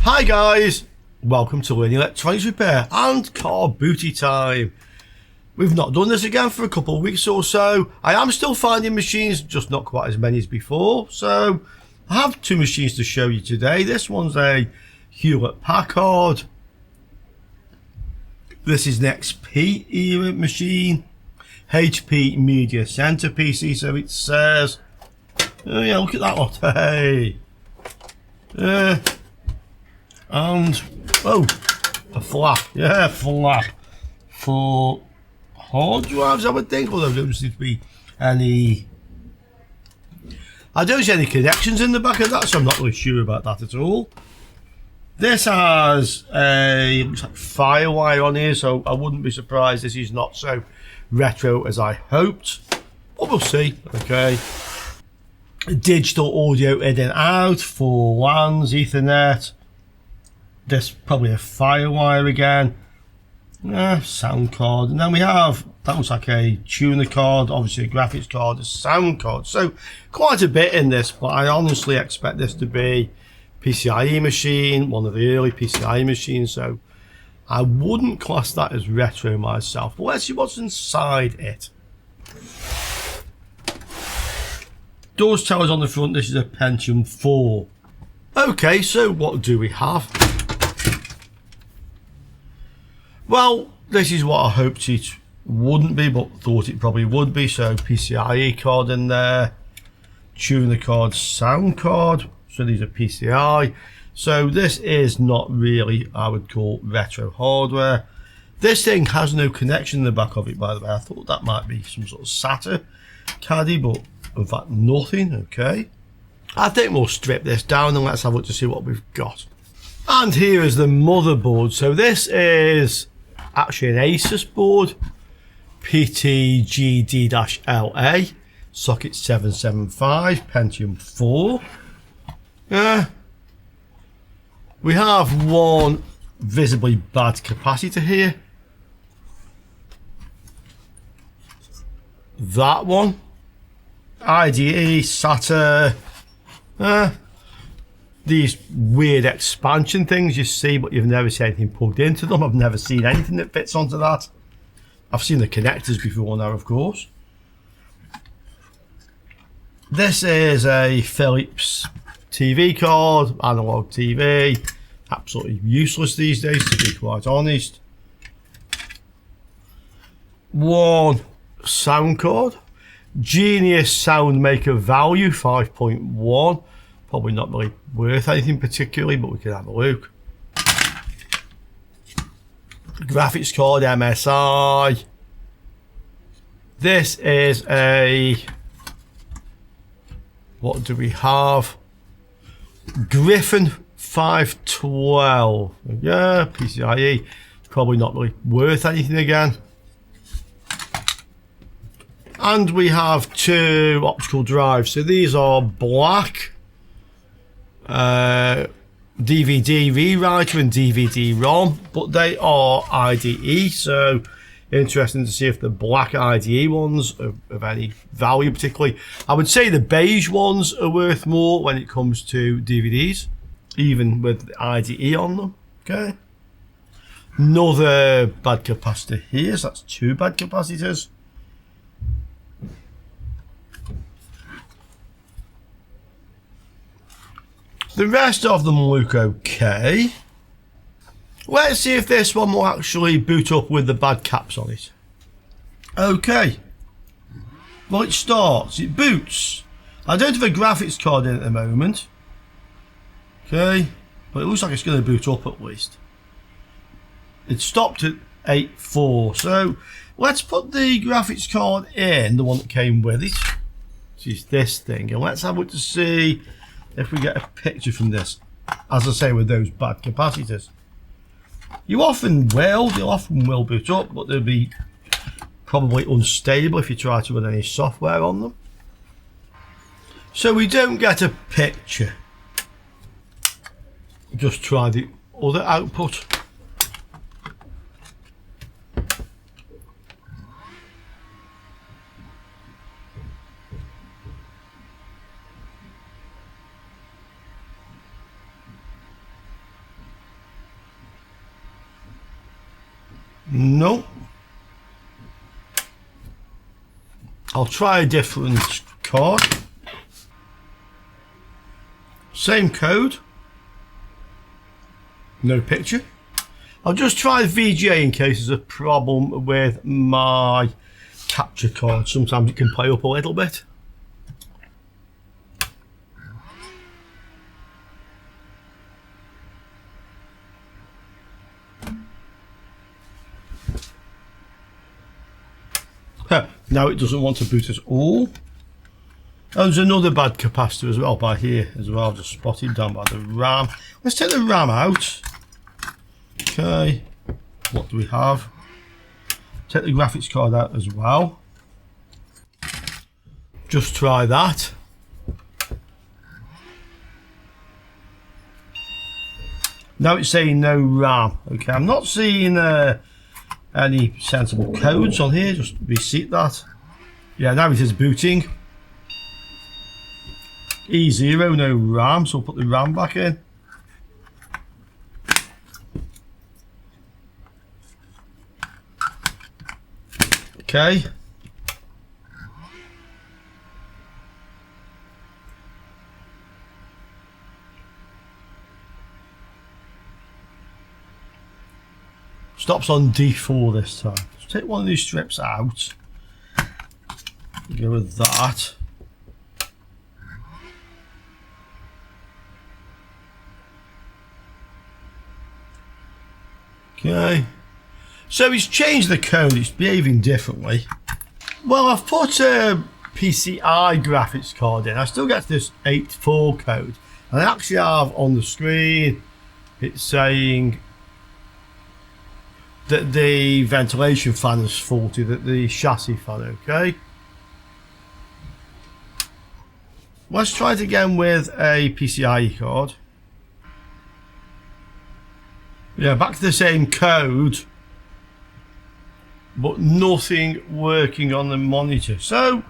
Hi guys, welcome to Learning Electronics Repair and Car Booty Time. We've not done this again for a couple of weeks or so. I am still finding machines, just not quite as many as before. So I have two machines to show you today. This one's a Hewlett-Packard. This is an XP era machine. HP Media Center PC, so it says. Oh yeah, look at that lot. Hey. And a flap, yeah, flap for hard drives, I would think, although there don't seem to be any. I don't see any connections in the back of that, so I'm not really sure about that at all. This has a looks like firewire on here, so I wouldn't be surprised this is not so retro as I hoped, but we'll see. Okay, digital audio in and out for LANs, Ethernet. This probably a firewire again. Sound card, and then we have that looks like a tuner card, obviously a graphics card, a sound card. So quite a bit in this, but I honestly expect this to be PCIe machine, one of the early PCIe machines. So I wouldn't class that as retro myself. But let's see what's inside it. Doors towers on the front. This is a Pentium 4. Okay, so what do we have? Well, this is what I hoped it wouldn't be, but thought it probably would be. So PCIe card in there, tuner card, sound card. So these are PCI. So this is not really, I would call, retro hardware. This thing has no connection in the back of it, by the way. I thought that might be some sort of SATA caddy, but in fact nothing. Okay, I think we'll strip this down and let's have a look to see what we've got. And here is the motherboard. So this is actually an Asus board, PTGD-LA, socket 775, Pentium 4. We have one visibly bad capacitor here. That one, IDE, SATA, these weird expansion things you see, but you've never seen anything plugged into them. I've never seen anything that fits onto that. I've seen the connectors before now, of course. This is a Philips TV card, analog TV. Absolutely useless these days, to be quite honest. One sound card. Genius Soundmaker Value 5.1. Probably not really worth anything particularly, but we can have a look. Graphics card, MSI. This is a, what do we have? Griffin 512. Yeah, PCIe. Probably not really worth anything again. And we have two optical drives. So these are black. DVD rewriter and DVD ROM, but they are IDE, so interesting to see if the black IDE ones are of any value particularly. I would say the beige ones are worth more when it comes to DVDs, even with the IDE on them. Okay, another bad capacitor here, so that's two bad capacitors. The rest of them look okay. Let's see if this one will actually boot up with the bad caps on it. Okay. Well, it starts, it boots. I don't have a graphics card in at the moment. Okay. But it looks like it's going to boot up at least. It stopped at 8.4. So let's put the graphics card in, the one that came with it. Which is this thing. And let's have a look to see if we get a picture from this, as I say, with those bad capacitors. You'll often will boot up, but they'll be probably unstable if you try to run any software on them. So we don't get a picture. Just try the other output. No. I'll try a different card. Same code. No picture. I'll just try VGA in case there's a problem with my capture card. Sometimes it can play up a little bit. Now it doesn't want to boot us all. Oh, there's another bad capacitor as well by here as well, just spotted down by the RAM. Let's take the RAM out. Okay, what do we have? Take the graphics card out as well. Just try that. Now it's saying no RAM. Okay, I'm not seeing any sensible codes on here. Just reset that. Yeah, now it is booting. E0, no RAM, so I'll put the RAM back in. Okay. Stops on D4 this time. Let's take one of these strips out. Go with that. Okay. So he's changed the code, it's behaving differently. Well, I've put a PCI graphics card in. I still get this 84 code. And I actually have on the screen, it's saying that the ventilation fan is faulty, that the chassis fan, okay? Let's try it again with a PCIe card. Yeah, back to the same code, but nothing working on the monitor. So,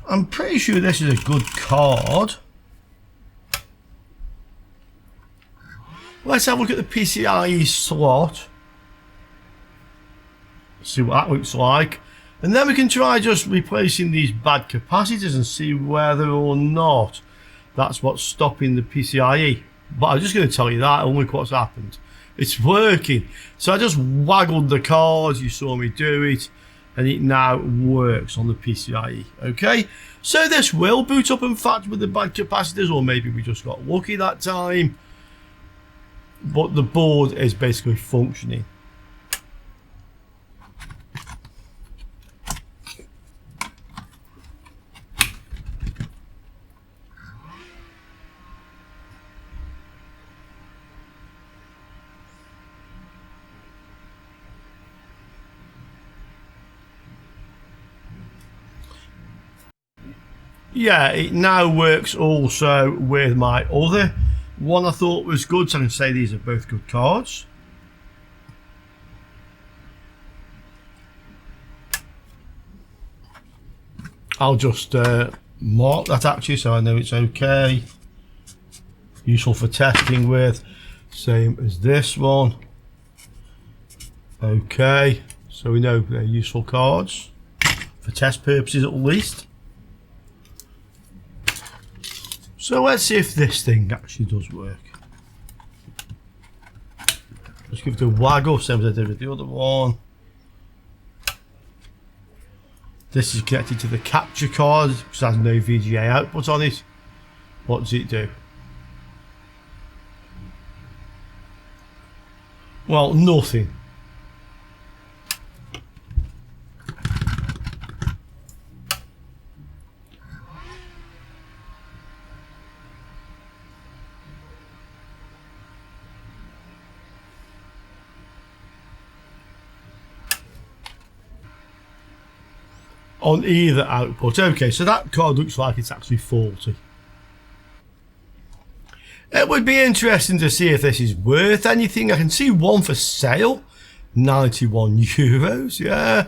I'm pretty sure this is a good card. Let's have a look at the PCIe slot. See what that looks like. And then we can try just replacing these bad capacitors and see whether or not that's what's stopping the PCIe. But I'm just going to tell you that, and look what's happened. It's working. So I just waggled the cards, you saw me do it, and it now works on the PCIe. Okay, so this will boot up in fact with the bad capacitors, or maybe we just got lucky that time. But the board is basically functioning. Yeah, it now works also with my other one I thought was good, so I can say these are both good cards. I'll just mark that actually so I know it's okay. Useful for testing with, same as this one. Okay, so we know they're useful cards for test purposes at least. So let's see if this thing actually does work. Let's give it a waggle, same as I did with the other one. This is connected to the capture card, which has no VGA output on it. What does it do? Well, nothing. On either output. Okay, so that card looks like it's actually faulty. It would be interesting to see if this is worth anything. I can see one for sale, €91, yeah.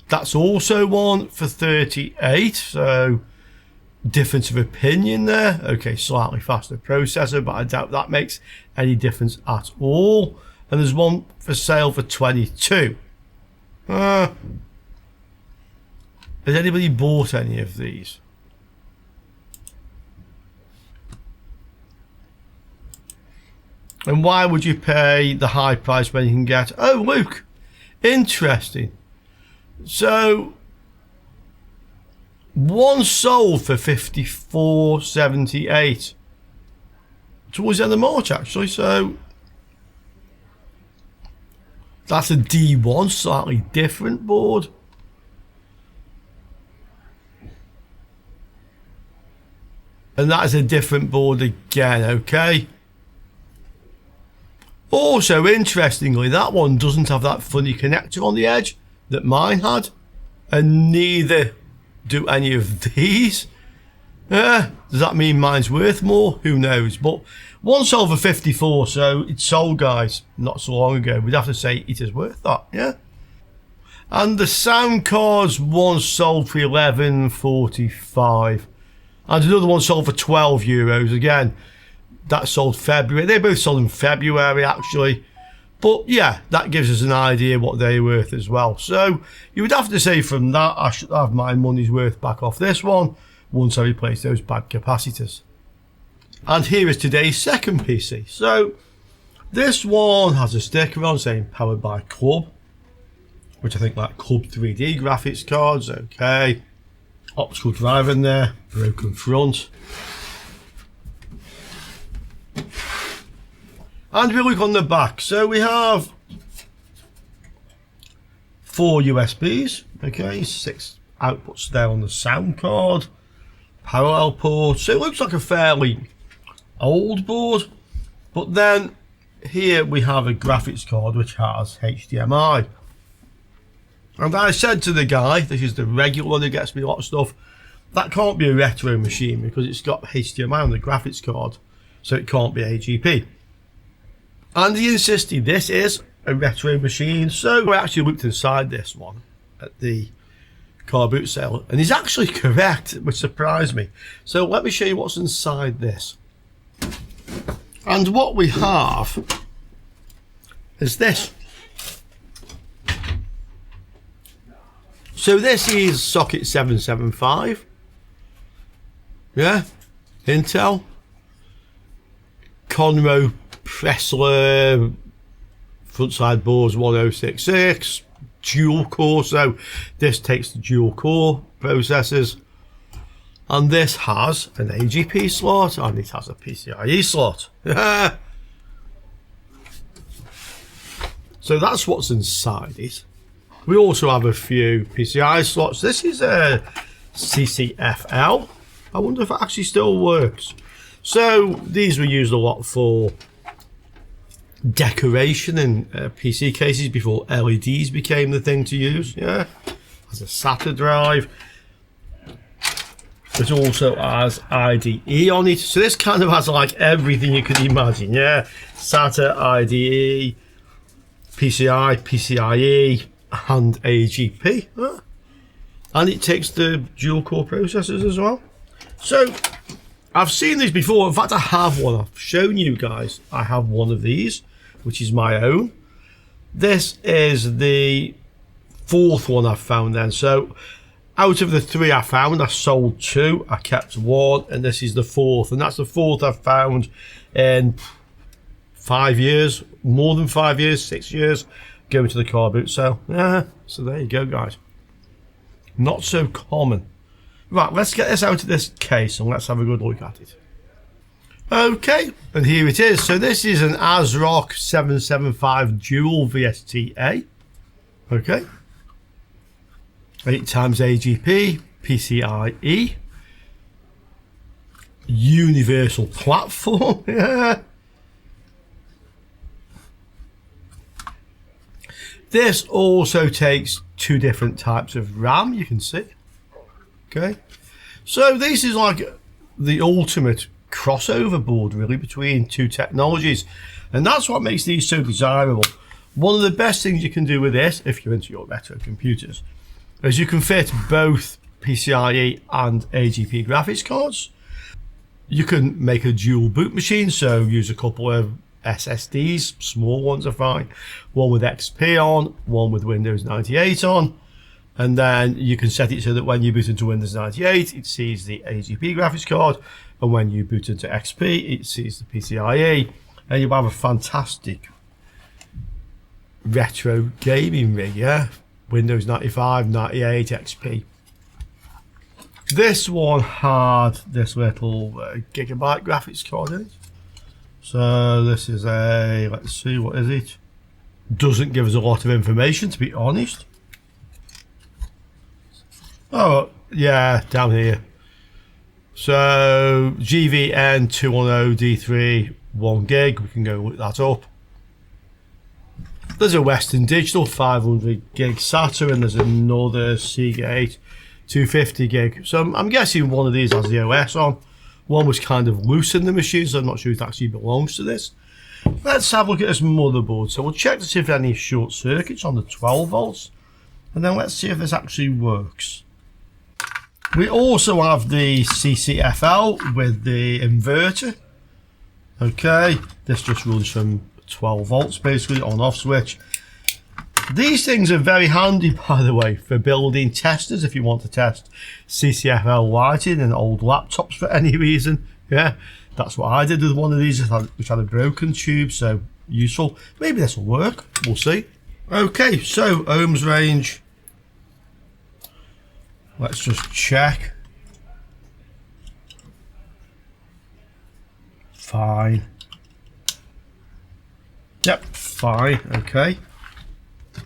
That's also one for 38, so difference of opinion there. Okay, slightly faster processor, but I doubt that makes any difference at all. and there's one for sale for 22. Has anybody bought any of these? And why would you pay the high price when you can get... Oh, Luke, interesting. So, one sold for $54.78 towards the end of March, actually. So, that's a D1, slightly different board. And that is a different board again, okay? Also, interestingly, that one doesn't have that funny connector on the edge that mine had. And neither do any of these. Does that mean mine's worth more? Who knows? But one sold for 54, so it sold, guys, not so long ago. We'd have to say it is worth that, yeah? And the sound cards, one sold for 11.45. And another one sold for €12 again. That sold February. They both sold in February, actually. But yeah, that gives us an idea what they're worth as well. So you would have to say from that, I should have my money's worth back off this one once I replace those bad capacitors. And here is today's second PC. So this one has a sticker on saying powered by Club, which I think like Club 3D graphics cards. Okay. Optical drive in there, broken front. And we look on the back. So we have 4 USBs, okay, 6 outputs there on the sound card, parallel ports. So it looks like a fairly old board. But then here we have a graphics card which has HDMI. And I said to the guy, this is the regular one who gets me a lot of stuff, that can't be a retro machine because it's got HDMI on the graphics card, so it can't be AGP. And he insisted this is a retro machine, so I actually looked inside this one at the car boot sale, and he's actually correct, which surprised me. So let me show you what's inside this. And what we have is this. So this is socket 775. Yeah, Intel. Conroe Pressler frontside boards 1066. Dual core, so this takes the dual core processors. And this has an AGP slot and it has a PCIe slot. So that's what's inside it. We also have a few PCI slots. This is a CCFL. I wonder if it actually still works. So these were used a lot for decoration in PC cases before LEDs became the thing to use. Yeah, has a SATA drive. It also has IDE on it. So this kind of has like everything you could imagine. Yeah, SATA, IDE, PCI, PCIe, and AGP. And it takes the dual core processors as well. So I've seen these before. In fact, I have one. I've shown you guys. I have one of these, which is my own. This is the 4th one I've found then. So out of the 3 I found, I sold 2. I kept 1, and this is the 4th. And that's the 4th I've found in 5 years, more than 5 years, 6 years, going to the car boot sale. Yeah, so there you go, guys. Not so common. Right, let's get this out of this case and let's have a good look at it. Okay, and here it is. So this is an ASRock 775 dual VSTA. Okay. 8 times AGP, PCIe. Universal platform. Yeah. This also takes 2 different types of RAM, you can see. Okay, so this is like the ultimate crossover board really between 2 technologies, and that's what makes these so desirable. One of the best things you can do with this, if you're into your retro computers, is you can fit both PCIe and AGP graphics cards. You can make a dual boot machine, so use a couple of SSDs, small ones are fine. One with XP on, one with Windows 98 on. And then you can set it so that when you boot into Windows 98, it sees the AGP graphics card. And when you boot into XP, it sees the PCIe. And you have a fantastic retro gaming rig, yeah? Windows 95, 98, XP. This one had this little gigabyte graphics card in it. So this is a, let's see, what is it? Doesn't give us a lot of information, to be honest. Oh, yeah, down here. So GVN210D3, 1 gig, we can go look that up. There's a Western Digital 500 gig SATA, and there's another Seagate 250 gig. So I'm guessing one of these has the OS on. One was kind of loose in the machine, so I'm not sure if it actually belongs to this. Let's have a look at this motherboard. So we'll check to see if there are any short circuits on the 12 volts. And then let's see if this actually works. We also have the CCFL with the inverter. Okay, this just runs from 12 volts basically, on off switch. These things are very handy, by the way, for building testers if you want to test CCFL lighting in old laptops for any reason. Yeah, that's what I did with one of these, which had a broken tube, so useful. Maybe this will work, we'll see. Okay, so ohms range. Let's just check. Fine. Yep, fine, okay.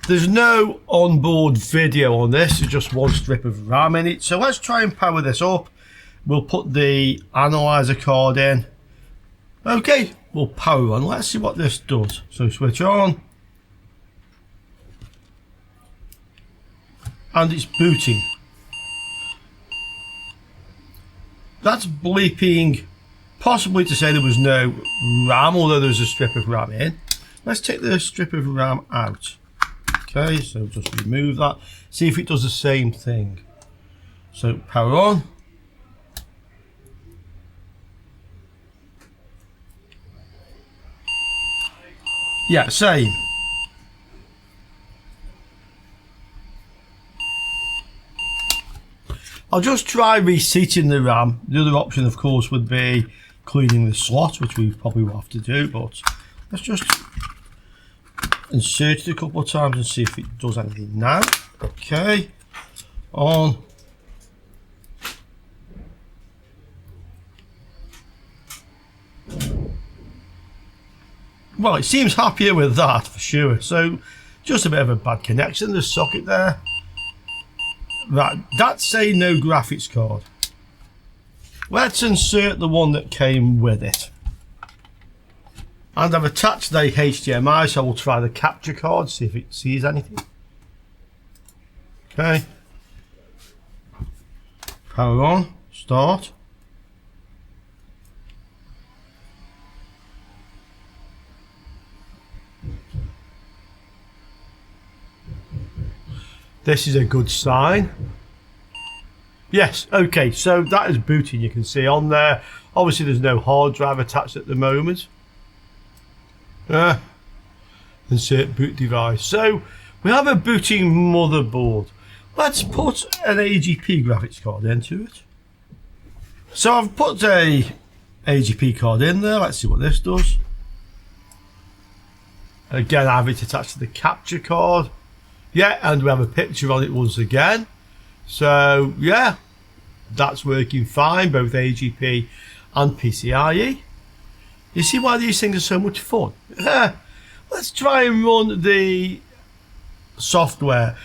There's no onboard video on this, it's just one strip of RAM in it. So let's try and power this up. We'll put the analyzer card in. Okay, we'll power on. Let's see what this does. So switch on. And it's booting. That's bleeping, possibly to say there was no RAM, although there's a strip of RAM in. Let's take the strip of RAM out. Okay, so just remove that. See if it does the same thing. So power on. Yeah, same. I'll just try reseating the RAM. The other option, of course, would be cleaning the slot, which we probably will have to do, but let's just insert it a couple of times and see if it does anything now. Okay, on. Well, it seems happier with that for sure. So just a bit of a bad connection, the socket there. Right, that's a no graphics card. Let's insert the one that came with it. And I've attached the HDMI, so we'll try the capture card, see if it sees anything. Okay. Power on, start. This is a good sign. Yes, okay, so that is booting, you can see on there. Obviously there's no hard drive attached at the moment. Insert boot device. So we have a booting motherboard. Let's put an AGP graphics card into it. So I've put a AGP card in there. Let's see what this does. Again, I have it attached to the capture card. Yeah, and we have a picture on it once again. So yeah, that's working fine, both AGP and PCIe. You see why these things are so much fun? Let's try and run the software.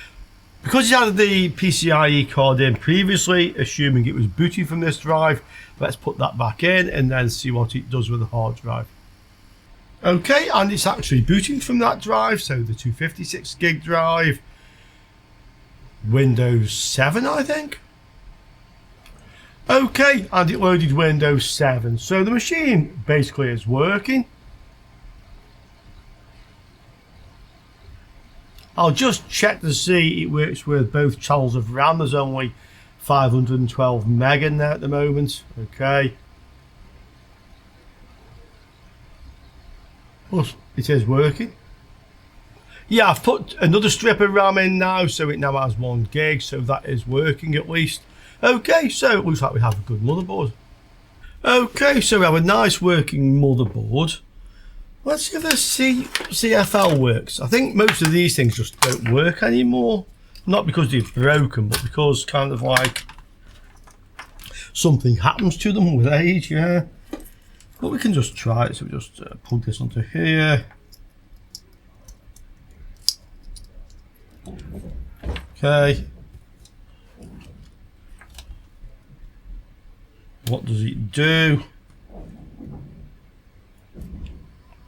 Because it had the PCIe card in previously, assuming it was booting from this drive, let's put that back in and then see what it does with the hard drive. Okay, and it's actually booting from that drive, so the 256 gig drive, Windows 7 I think. Okay, and it loaded Windows 7, so the machine basically is working. I'll just check to see it works with both channels of RAM. There's only 512 meg in there at the moment. Okay. Well, it is working. Yeah, I've put another strip of RAM in now, so it now has 1 gig, so that is working at least. Okay, so it looks like we have a good motherboard. Okay, so we have a nice working motherboard. Let's see if the CFL works. I think most of these things just don't work anymore. Not because they're broken, but because kind of like something happens to them with age, yeah. But we can just try it, so we just plug this onto here. Okay. What does it do?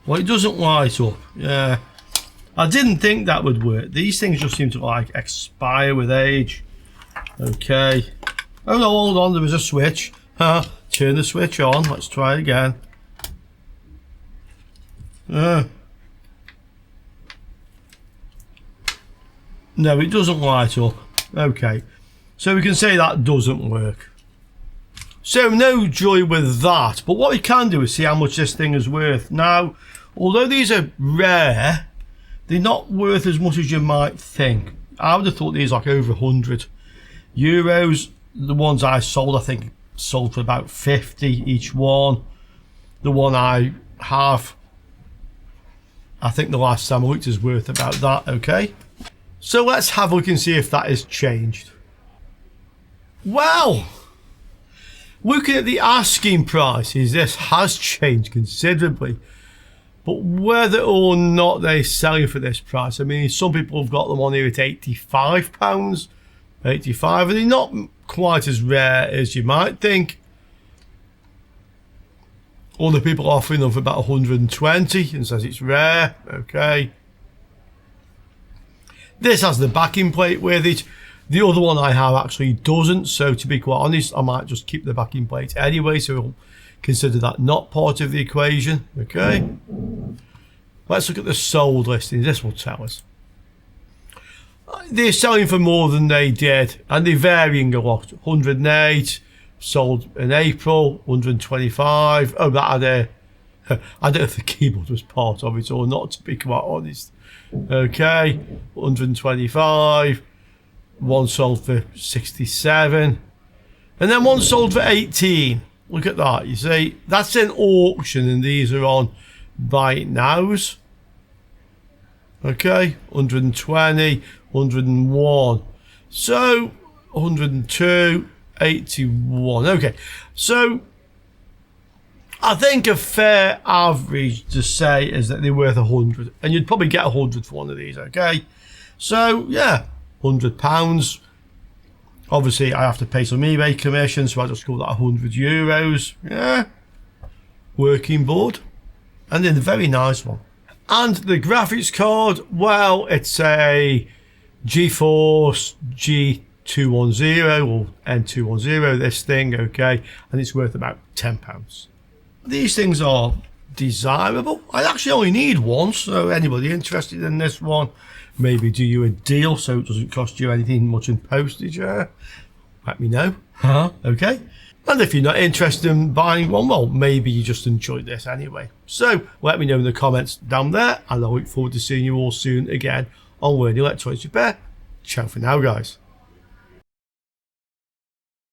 Well, it doesn't light up. Yeah. I didn't think that would work. These things just seem to like expire with age. Okay. Oh no, hold on, there was a switch. Turn the switch on. Let's try it again. No, it doesn't light up. Okay. So we can say that doesn't work. So no joy with that. But what we can do is see how much this thing is worth. Now, although these are rare, they're not worth as much as you might think. I would have thought these like over €100. The ones I sold, I think, sold for about 50 each one. The one I have, I think the last time I looked is worth about that. Okay. So let's have a look and see if that has changed. Well, looking at the asking prices, this has changed considerably. But whether or not they're selling for this price, I mean, some people have got them on here at £85, 85, and they're not quite as rare as you might think. Other people are offering them for about 120 and says it's rare. Okay. This has the backing plate with it. The other one I have actually doesn't, so to be quite honest, I might just keep the backing plate anyway, so we'll consider that not part of the equation. Okay. Let's look at the sold listings. This will tell us. They're selling for more than they did, and they're varying a lot. 108 sold in April, 125. Oh, that had a I don't know if the keyboard was part of it or not, to be quite honest. Okay, 125. One sold for 67, and then one sold for 18. Look at that. You see, that's an auction, and these are on buy it nows. Okay, 120, 101. So 102, 81. Okay, so I think a fair average to say is that they're worth 100, and you'd probably get 100 for one of these. Okay, so yeah, £100. Obviously, I have to pay some eBay commission, so I just call that €100. Yeah, working board, and then a very nice one. And the graphics card, well, it's a GeForce G210 or N210. This thing, okay, and it's worth about £10. These things are desirable. I actually only need one, so anybody interested in this one, maybe do you a deal so it doesn't cost you anything much in postage. Let me know. Okay. And if you're not interested in buying one, well, maybe you just enjoyed this anyway. So let me know in the comments down there, and I look forward to seeing you all soon again on Learning Electronics Repair. Ciao for now, guys.